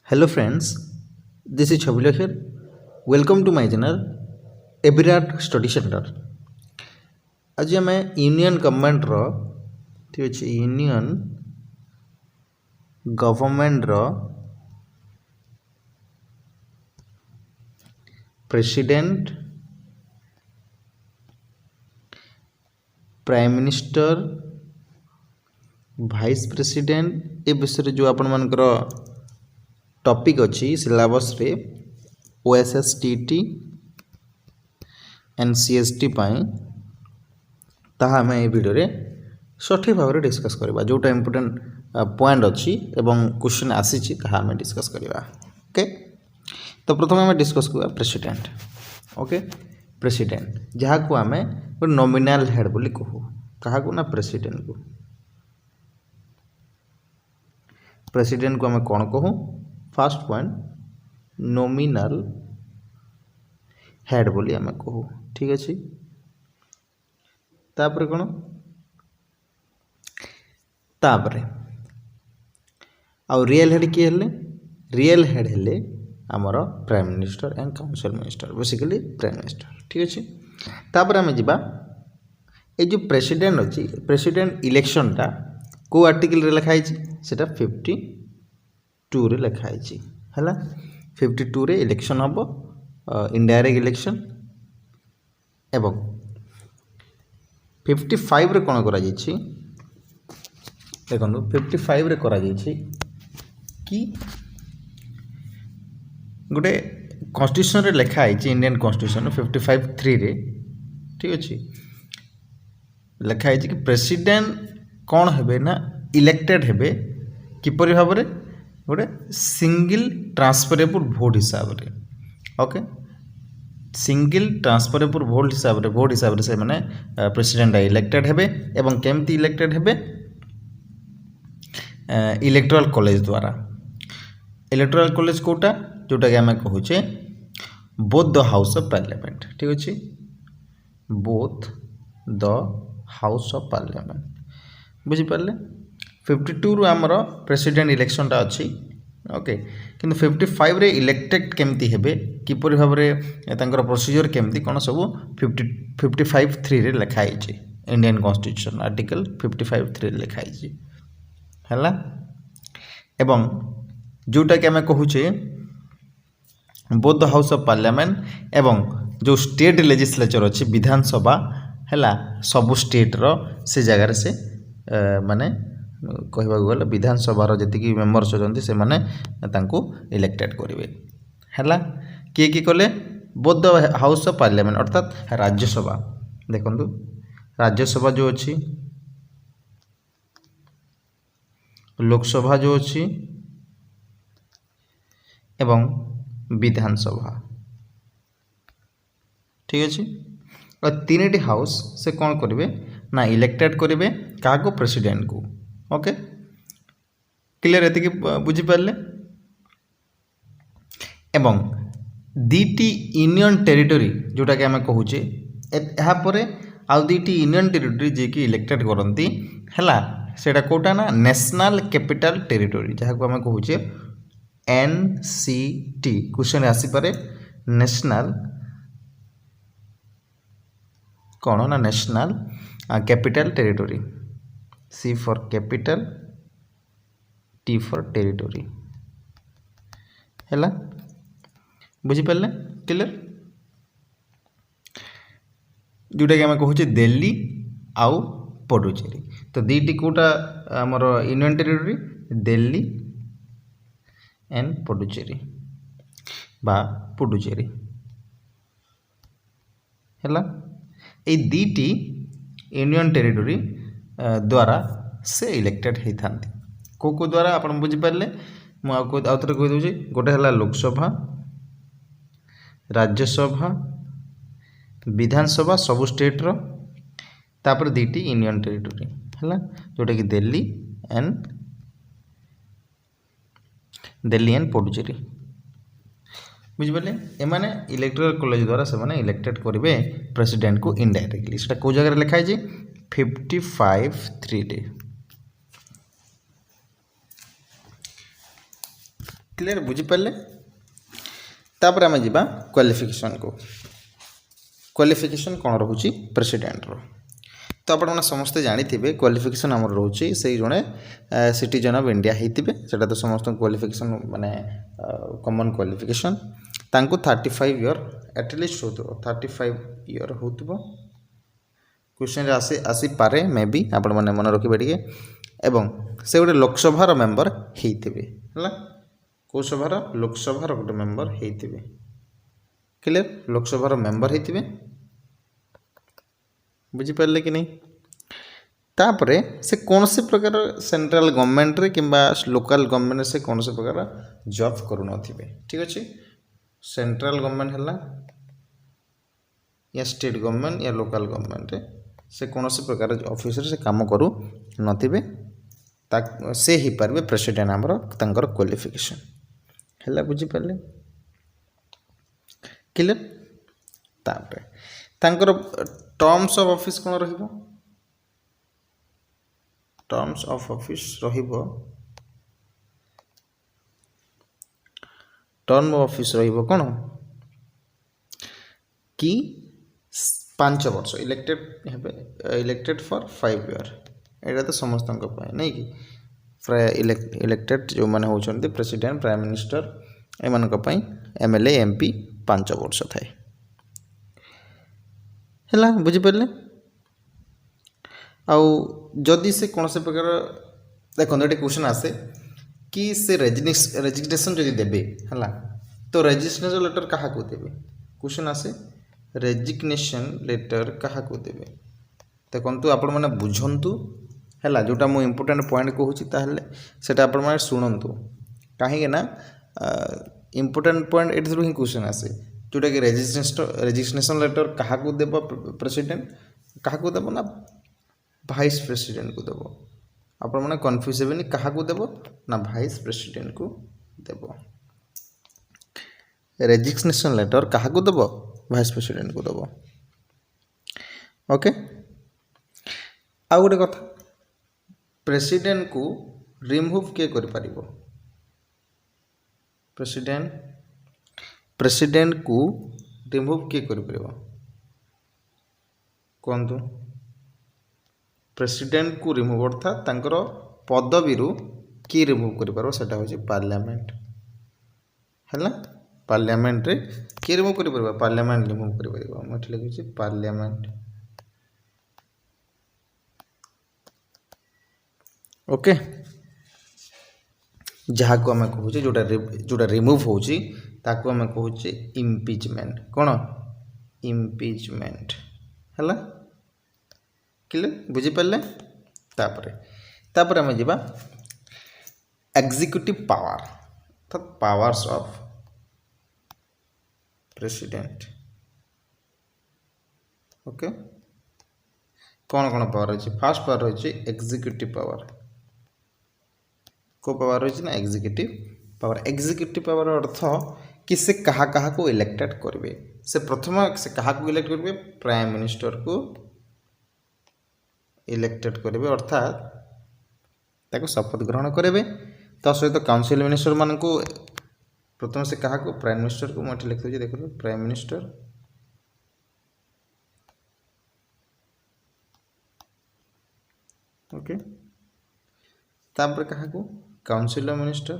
Hello friends, this is Chabila here. Welcome to my channel Evirat Study Center. आज आम union government रो ठीक अच्छे यूनियन गवर्नमेंट रो president prime minister vice president ए विषय जो आपण मानकर टॉपिक अच्छी सिलेबस रे OSSTT एंड CST पाई ताहा आम ये वीडियो रे सठिक भाव में डिस्कस करवा जोटा इम्पोर्टेंट पॉइंट अच्छी एवं क्वेश्चन आसी आम डिस्कस करवा ओके। तो प्रथम आम डिस्कस करवा प्रेसिडेंट ओके। प्रेसिडेंट जहाँ को आम गोटे नॉमिनल हेड बोली कहू क्या ना प्रेसिडेंट को प्रेसिडेंट को आम कौन कहू फर्स्ट पॉइंट नॉमिनल हेड बोली आम कहू ठीक अच्छे। तापर कौन तापर आउ रियल हेड किए हेले रियल हेड हेले आमर prime minister and council minister basically prime minister ठीक अच्छे। तापर आम जा ये जो प्रेसिडेंट अच्छी प्रेसिडेंट इलेक्शनटा को आर्टिकल रे लिखाई सेटा 52 रे लिखाई है 52 रे इलेक्शन हम इनडायरेक्ट इलेक्शन एवं 55 रे कौन करा देखो 55 रे करा कि गोटे कॉन्स्टिट्यूशन रे लिखा है इंडियन कॉन्स्टिट्यूशन 55(3) रे ठीक अच्छे लिखा है कि प्रेसिडेंट कौन हेबे ना इलेक्टेड हेबे किपरि भाव में गोटे सिंगल ट्रांसफरेबल भोट हिसाब से ओके सिंगल ट्रांसफरेबल भोट हिसाब से मैंने प्रेसिडेंट इलेक्टेड हेबे एवं केमती इलेक्टेड हेबे इलेक्टोरल कॉलेज द्वारा इलेक्टोरल कॉलेज कोटा जोटा कि आम कहूचे both the house of parliament ठीक अच्छे both the house of parliament बुझीपारे 52 रु आमर प्रेसिडेंट इलेक्शनटा अच्छी ओके किंतु 55 रे इलेक्टेड केमती हेबे किपरि भाव में तांकर प्रोसीजर केमती कौन सब 55(3) रे लिखाई इंडियन कॉन्स्टिट्यूशन आर्टिकल 55(3) रे लिखाई है एवं जोटा कि आम कहूचे both the house of parliament एवं जो स्टेट लेजिस्लेचर अच्छी विधानसभा है सबु स्टेट रो से जगार से माने कहवा गले विधानसभार जी मेम्बर्स अच्छा से मैंने इलेक्टेड करेंगे है किए कले both the house of parliament अर्थात राज्यसभा देखु राज्यसभा जो अच्छी लोकसभा जो अच्छी एवं विधानसभा ठीक अच्छे और तीन हाउस से कौन करेंगे ना इलेक्टेड करेंगे क्या को प्रेसिडेंट को ओके क्लियर एति बुझीपारे एवं दीटी यूनियन टेरिटोरी जोटा कि आम कहूचे यापर आउ दीटी यूनियन टेरिटोरी जी की इलेक्टेड करती है सेटा कोटा ना नेशनल कैपिटल टेरिटोरी जहाँ को आम कहूचे NCT क्वेश्चन आसीपे नेशनल कौन ना national capital territory C for capital T for territory है बुझीपारे क्लियर जोटा कि आम कहूचे दिल्ली आउ पुडुचेरी तो दीटी कोटा आमर union territory Delhi and Puducherry बा पुडुचेरी है ये दीटी यूनियन टेरिटोरी द्वारा से इलेक्टेड होता को द्वारा आप बुझीपारे मुझे आउ थे कहीदे गोटे है लोकसभा राज्यसभा विधानसभा सबु स्टेट रो तापर दीटी यूनियन टेरिटोरी है जोटा कि दिल्ली एंड पुडुचेरी बुझीपारे एमाने इलेक्टोरल कॉलेज द्वारा से इलेक्टेड करेंगे प्रेसिडेंट को इनडायरेक्टली से कौ जगह लिखाई 55(3) क्लियर बुझिपारे तापर आम जा क्वालिफिकेशन को क्वालिफिकेशन कौन रोचे प्रेसिडेंट रो तो आप समस्ते जानी क्वालिफिकेशन आम रोचे से जड़े सिटीजन ऑफ इंडिया होते से तो समस्त क्वालिफिकेशन माने कॉमन क्वालिफिकेशन तांको 35 ईयर एटलिस्ट हो 35 ईयर हो क्वेश्चन आसी पारे मे बी आपण मैंने मन रखिए टे एवं से गोटे लोकसभार मेंबर होते है कौ सभार लोकसभार गोटे मेंबर होते क्लियर लोकसभार मेंबर होते बुझिपारे कि नहीं तापरे से कौन से प्रकार सेंट्रल गवर्नमेंट रे किंबा लोकल गवर्नमेंट से कौन से प्रकार जॉब करू नथिबे ठीक अच्छे सेंट्रल गवर्नमेंट है या स्टेट गवर्नमेंट या लोकल गवर्नमेंट रे से कौन से प्रकार ऑफिस से काम करू नथिबे से ही पारे प्रेसिडेंट आमर तांकर क्वालिफिकेशन है बुझिपारे क्लियर तापरे तांकर टर्म्स ऑफ ऑफिस कौन रहिबो टर्म्स ऑफ ऑफिस रहिबो टर्म ऑफ ऑफिस रहिबो कौन कि 5 वर्ष इलेक्टेड फॉर 5 ईयर एटा तो समस्त नहीं कि इलेक्टेड जो मैंने होचंती प्रेसिडेंट प्राइम मिनिस्टर एमानक एमएलए एमपी 5 वर्ष थाए है बुझिपारे आउ जदि से कौन से प्रकार देखो ये क्वेश्चन आसे कि से रेजिग्नेशन जदि देबे है तो रेजिग्नेशन लेटर क्या देवे क्वेश्चन आसे रेजिग्नेशन लेटर क्या देवे देखो आपण मैंने बुझंतु है जोटा मु इम्पोर्टेंट पॉइंट कहूँ सेटा आपण मैंने शुणु कहीं ना इम्पोर्टेंट पॉइंट एथरू ही क्वेश्चन आसे जोटा कि रेजिग्नेशन लेटर क्या देव प्रेसिडेंट क्या देव ना भाइस प्रेसिडेंट को देव आप मैंने कन्फ्यूज हेनी क्या देव ना भाइस प्रेसिडेंट को देव रेजिग्नेशन लेटर क्या देव भाइस प्रेसिडेंट को देव ओके आ गोटे कथा प्रेसिडेंट को रिमूव किए कर पारिबो प्रेसिडेंट को रिमूव किए कर पारिबो कहतु प्रेसिडेंट को रिमूव अर्थात तांकर पदवी किए रिमूव कर पारो सेटा होची पार्लियामेंट है पार्लियामेंट रे किए रिमूव कर पारिबो पार्लियामेंट रिमूव कर पारिबो मैं लिखुची पार्लियामेंट ओके जहाँ को आम कहूँ जोटा रिमूव होची ताको आम कहूँ इम्पिचमेंट कौन इम्पिचमेंट है क्लियर बुझिपारे तापर आम जा एग्जीक्यूटिव पावर अर्थात पावर्स ऑफ प्रेसिडेंट ओके कौन कौन पावर अच्छी फास्ट पावर रही एग्जीक्यूटिव पावर को पावर रही ना एग्जीक्यूटिव पावर अर्थ कि से कहा कहा को इलेक्टेड करेंगे से प्रथम से कहा को इलेक्ट करेंगे प्राइम मिनिस्टर को इलेक्टेड करेंगे अर्थात ताको शपथ ग्रहण करेंगे तो सहित काउंसिल मिनिस्टर मान को प्रथम से कहा को प्राइम मिनिस्टर को मुझे लिखी दूसरी देखो प्राइम मिनिस्टर ओके तापर कहा को काउंसिल मिनिस्टर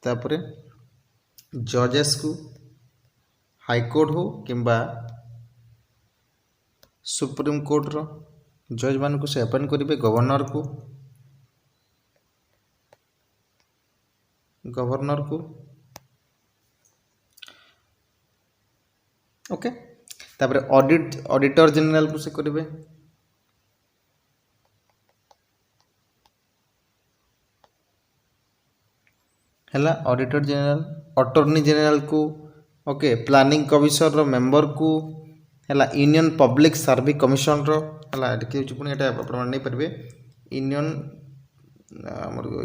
तापर जजेस को हाईकोर्ट हो किंबा सुप्रीम कोर्ट रो जज मान को से अपॉइंट करेंगे गवर्नर को ओके तापर ऑडिटर जनरल को से करेंगे है ऑडिटर जनरल अटॉर्नी जनरल को ओके प्लानिंग कमिशन रो मेंबर को है यूनियन पब्लिक सर्विस कमिशन रो है पुणी यहाँ नहीं पारे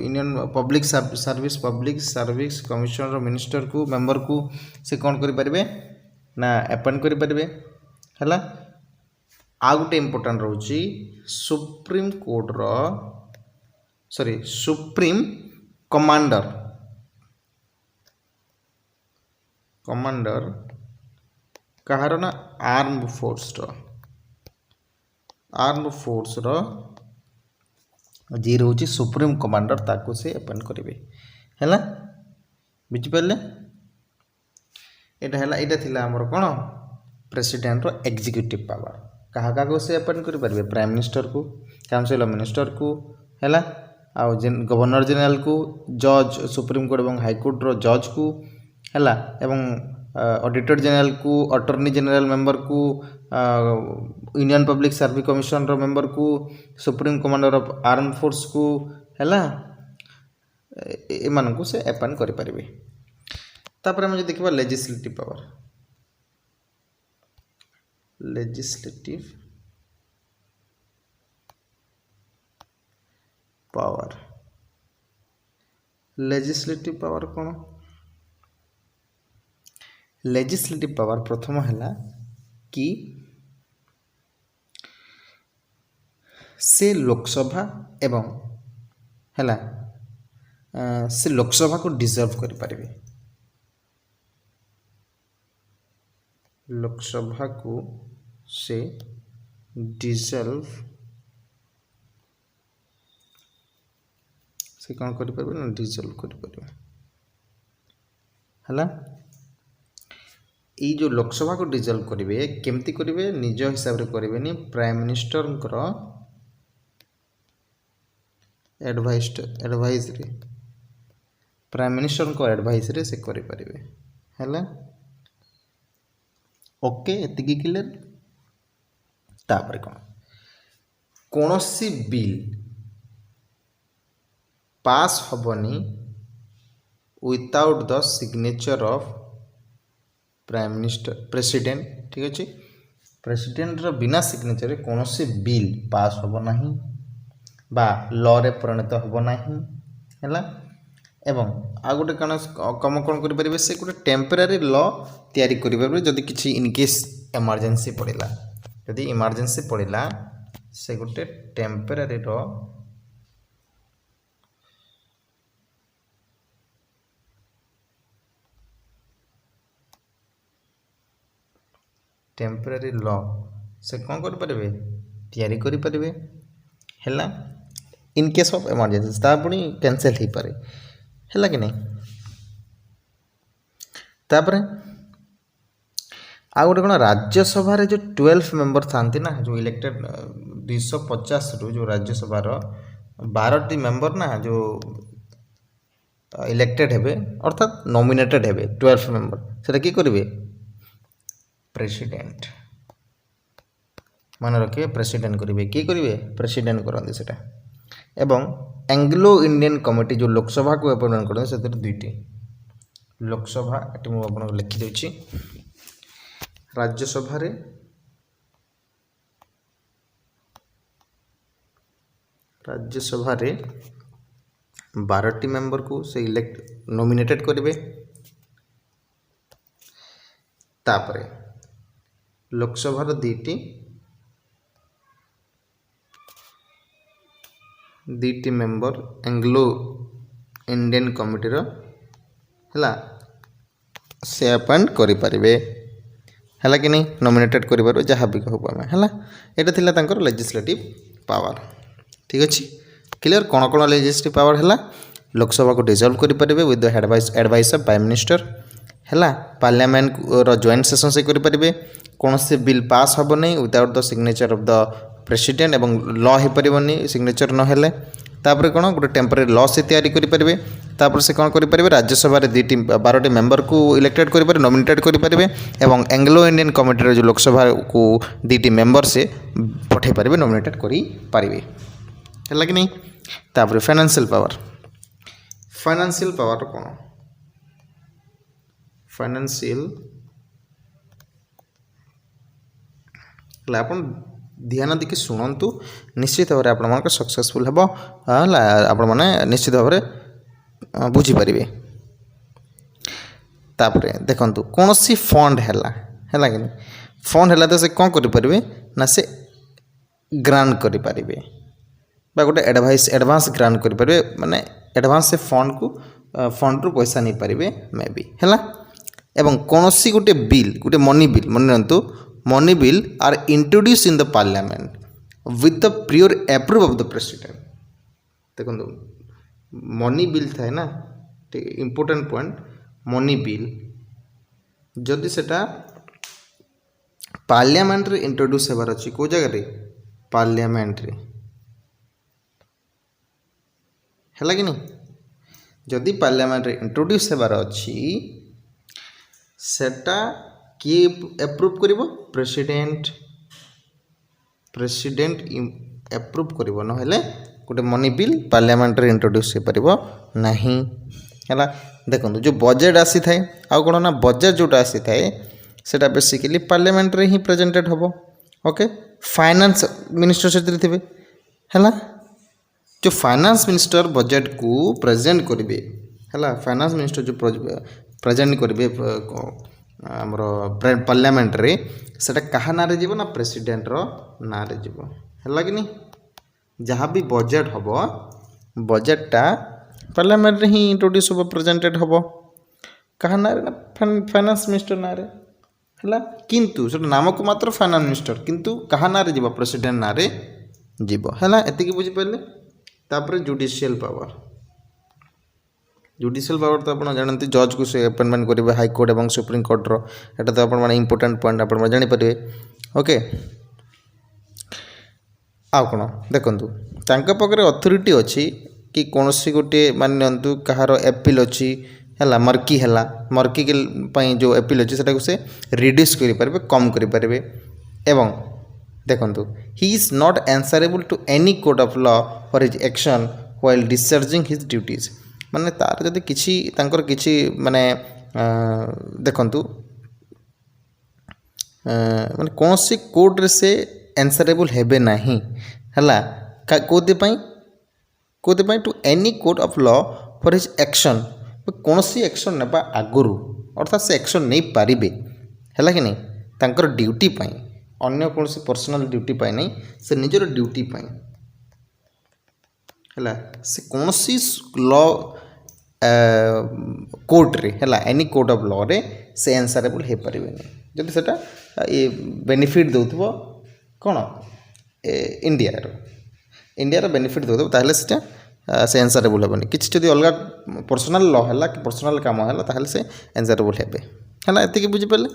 यूनियन पब्लिक सर्विस कमिशन रो मिनिस्टर को मेंबर को से कौन करें ना अपॉइंट करें है आ गोटे इम्पोर्टाट रोचे सुप्रीम कोर्टर सॉरी सुप्रीम कमांडर कहार ना आर्म फोर्स जी रोचे सुप्रीम कमांडर ताको से अपॉइंट करेंगे है बुझिपारे यहाँ थिला आमर कौन प्रेसिडेंट एग्जीक्यूटिव पावर क्या को से अपॉइंट करेंगे प्राइम मिनिस्टर को काउंसिल ऑफ मिनिस्टर को है आउ गवर्नर जनरल को जज सुप्रीम कोर्ट और हाईकोर्ट रो जज को है एवं ऑडिटर जनरल को अटॉर्नी जनरल मेंबर को यूनियन पब्लिक सर्विस कमिशन रो मेंबर को supreme commander of arm force को है एमान को से अपॉइंट करि परिबे। तापर हम देखिबा लेजिस्लेटिव पावर कौन लेजिस्लेटिव पावर प्रथम है कि से लोकसभा एवं है से लोकसभा को डिजर्व करि परिबे लोकसभा को से डिजर्व से कौन करि परिबे ना डिजर्व करि परिबे है जो लोकसभा को डिजल्व करेंगे केमती करेंगे निज हिसाब से करेंगे prime minister advice prime minister को एडवाइस रे से करि परिबे है ओके एतिकी क्लियर। तापर कौन सी बिल पास हबनी without the signature of prime minister president ठीक अच्छे प्रेसिडेंट रो बिना सिग्नेचर कौन सी बिल पास होब नहीं बा लॉ रे परिणत होब नहीं है एवं आ गोटे कम कौन करेंगे से गोटे टेम्परारी लॉ तैयारी करेंगे जदि किसी इनकेस इमरजेंसी पड़ेगा जदि इमरजेंसी पड़ेगा से गोटे टेम्परारी टेम्परारी लॉ से कौन करेंगे तैयारी करेंगे है इन केस ऑफ इमरजेंसी ता पुणी कैंसिल हो पारे है कि नहीं। तापर आ गोटे कौन राज्यसभा जो 12 मेंबर था ना जो इलेक्टेड 250 रु जो राज्यसभा 12टी मेंबर ना जो इलेक्टेड हेबे अर्थात नॉमिनेटेड हेबे 12 मेंबर सेटा की करेंगे प्रेसिडेंट मन रखिए प्रेसिडेंट करेंगे किए करेंगे प्रेसिडेंट करते सेटा एवं एंग्लो इंडियन कमिटी जो लोकसभा को अपॉइंट करते से दुईटी लोकसभा ये मुझे आपको लिखिदे राज्यसभा रे राज्यसभा रे 12टी मेंबर को से इलेक्ट नॉमिनेटेड करेंगे तापरे लोकसभा दुईटी मेंबर एंग्लो इंडियन कमिटी है से अपॉइंट करेंगे है कि नहीं नॉमिनेटेड करें जहाँ भी कहूँ आम है यहाँ था लेजिस्लेटिव पावर ठीक अच्छे क्लियर कौन कौन लेजिस्लेटिव पावर है लोकसभा को डिजल्व करेंगे with the advice of prime minister है पार्लियामेंट जॉइंट सेशन से करेंगे कौन से बिल पास हम नहीं without the signature of the president एवं लॉ हो पारनी सिग्नेचर नहेले तापर कौन गोटे टेम्पररी लॉ से तैयारी करेंगे तापर से कौन करेंगे राज्यसभा 12टी मेंबर को इलेक्टेड करेंगे नॉमिनेटेड करेंगे एवं एंग्लो इंडियन कमिटी जो लोकसभा को 2टी मेंबर से पठे पारे नॉमिनेटेड करेंगे है कि नहीं। तापर फाइनेंशियल पावर कौन फाइनेंशियल आप ध्यान देखिए शुणु निश्चित भाव में आप सक्सेसफुल हम आपण मैंने निश्चित भाव में बुझीपारे। तापर देखो कौन सी फंड है कि फंड है तो से कौन करें ना से ग्रांट करें गोटे एडवांस ग्रांट करें माने एडवांस से फंड रु पैसा नहीं पारे मे बी है एवं कौन सी गोटे बिल मनी बिल मन रखु money bill are introduced in the parliament with the prior approve of the president. देखो मनी बिल थाए ना इम्पोर्टेंट पॉइंट मनी बिल जदि सेटा पार्लियामेंट रे इंट्रोड्यूस होबार अच्छी को जगह पार्लियामेंट रे है कि नहीं जदि पार्लियामेंट रे इंट्रोड्यूस होबार अच्छी सेटा किए एप्रूव करिवो प्रेसिडेंट एप्रूव करिवो न हेले गोटे मनी बिल पार्लियामेंट रे इंट्रोड्यूस हो पारिबो नहीं है। देखो जो बजेट आसी थाए आ कौन ना बजेट जोटा आसी थाए सेटा बेसिकली पार्लियामेंट रे ही प्रेजेंटेड होबो। ओके फाइनेंस मिनिस्टर से थे है जो फाइनेंस मिनिस्टर बजेट को प्रेजेंट करेंगे है फाइनेंस मिनिस्टर जो प्रेजेंट करेंगे आमर पार्लियामेंट रे सेटा कहा ना रे जीवो ना प्रेसिडेंट रो ना रे जीवो है कि नहीं जहाँ भी बजेट हम बजेटा पार्लियामेंट रे ही इंट्रोड्यूस हो प्रेजेंटेड हम कहा ना रे फाइनेंस मिनिस्टर ना रे है किंतु से नाम को मात्र फाइनेंस मिनिस्टर किंतु कहा ना रे जीवो प्रेसिडेंट ना रे जीवो है एति बुझीपारे। तापर जुडिशियल पावर तो आप जानते जज को से अपॉइंटमेंट करेंगे हाईकोर्ट और सुप्रीम कोर्ट रो एटा तो आप इम्पोर्टेंट पॉइंट आप जानीपारे। ओके आउ कौन देखु पाखे अथॉरिटी अच्छी कि कौन सी गोटे मानतु कहार एपिल अच्छी है मर्की के जो एपिल अच्छी से रिड्यूस करें कम करें एवं देखंतु he is not answerable to any court of law for his action while discharging his duties माने तार जदि किछि तांकर किछि माने देखंतु माने कौन सी कोर्ट रे से आंसरेबल हेबे नहीं हला कोदे to any court of law for his action कौन सी एक्शन नेबा आगुरु अर्थात से एक्शन नहीं पारिबे है कि नहीं तांकर ड्यूटी पाई अन्य कौन से पर्सनल ड्यूटी पाई नहीं से निजर ड्यूटी पाई है से कौन सी लॉ कोर्ट रे है एनी कोर्ट ऑफ लॉ रे से आंसरेबल हो पारे जब से ये बेनिफिट दौथबो कौन इंडिया बेनिफिट दौथबो ताहले से आंसरेबल हेबनी किछि जदि अलग पर्सनल लॉ है कि पर्सनल काम है ताहले से आंसरेबल हेबे है एति बुझी पारे।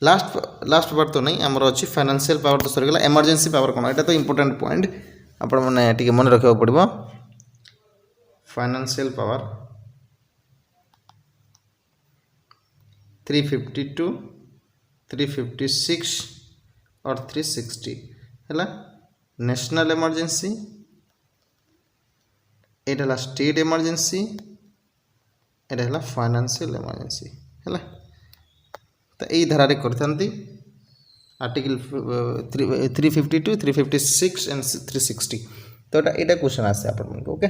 लास्ट बार तो नहीं आमर अच्छी फाइनेंशियल पावर तो सरीगला इमरजेंसी पावर कौन यहाँ तो इंपोर्टेंट पॉइंट आपण मैंने मन रखा पड़ो फाइनेंशियल पावर 352 356 और 360 है नेशनल इमरजेंसी एटा स्टेट इमरजेंसी एटा फाइनेंशियल इमरजेंसी है तो यही धारा करते आर्टिकल 352 356 एंड 360 तो यहाँ क्वेश्चन आसे आप ओके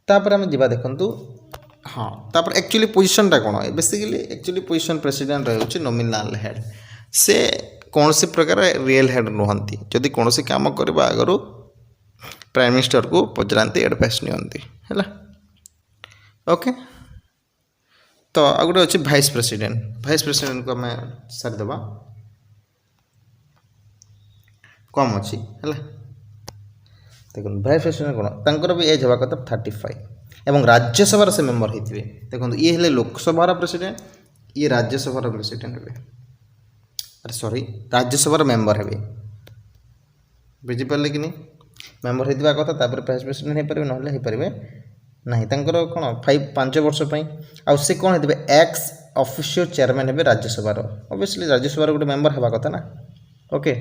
तापर आम जा देखु हाँ तापर एक्चुअली पोजीशनटा कौन है बेसिकली एक्चुअली पोजीशन प्रेसिडेंट रही नॉमिनल हेड से कौन सी प्रकार रियल हेड नुहंती जदि कौन सी काम करबा आगु प्राइम मिनिस्टर को पचराते एडवाइस नियंती है ओके। तो आ गए अच्छे भाइस प्रेसिडेंट को आम सारीदे कम अच्छी है देखो भाइस प्रेसिडेंट कौन तर भी एज हवा कथा 35 एवं राज्यसभा से मेम्बर होते देखो ये हेले लोकसभा प्रेसिडेंट ये राज्यसभा प्रेसिडेंट हे अरे सॉरी राज्यसभा मेम्बर हे बुझीपारे कि नहीं मेम्बर होता कथा तापर भाइस प्रेसिडेंट हो पारे ना हो पारे नहीं तांकर कौन 5 वर्ष आउ से कौन होते एक्स ऑफिशियल चेयरमैन हे राज्यसभा ऑब्वियसली राज्यसभा गोटे मेम्बर हवा कथा ना ओके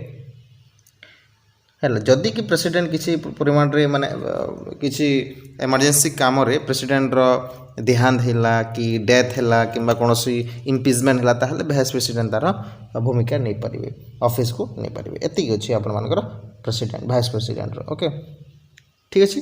है जदि कि प्रेसिडेंट किसी परिमाण रे माने किसी इमरजेंसी काम रे प्रेसिडेंट रो देहांत हैला कि डेथ हैला किंबा कोनोसी इम्पीचमेंट हैला ताहले भाइस प्रेसिडेंट तार भूमिका नहीं पारिबे ऑफिस को नहीं पारिबे एति अछि आपन मानकर प्रेसिडेंट भाइस प्रेसिडेंट रो ओके ठीक अछि।